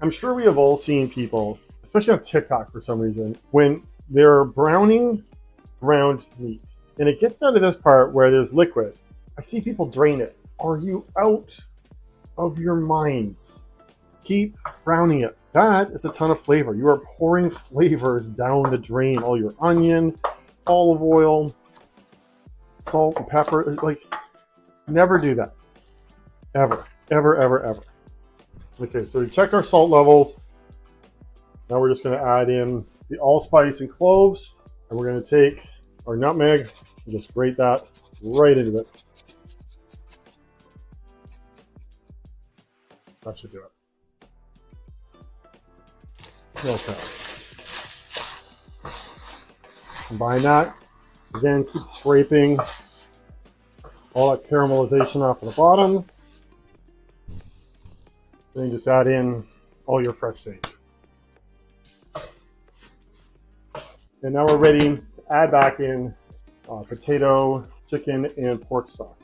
I'm sure we have all seen people, especially on TikTok for some reason, when they're browning ground meat and it gets down to this part where there's liquid. I see people drain it. Are you out of your minds? Keep browning it. That is a ton of flavor. You are pouring flavors down the drain. All your onion, olive oil, salt and pepper. Like, never do that. Ever, ever, ever, ever. Okay, so we checked our salt levels. Now we're just going to add in the allspice and cloves, and we're going to take our nutmeg and just grate that right into it. That should do it. Okay. Combine that. Again, keep scraping all that caramelization off of the bottom. Then just add in all your fresh sage. And now we're ready to add back in potato, chicken, and pork stock.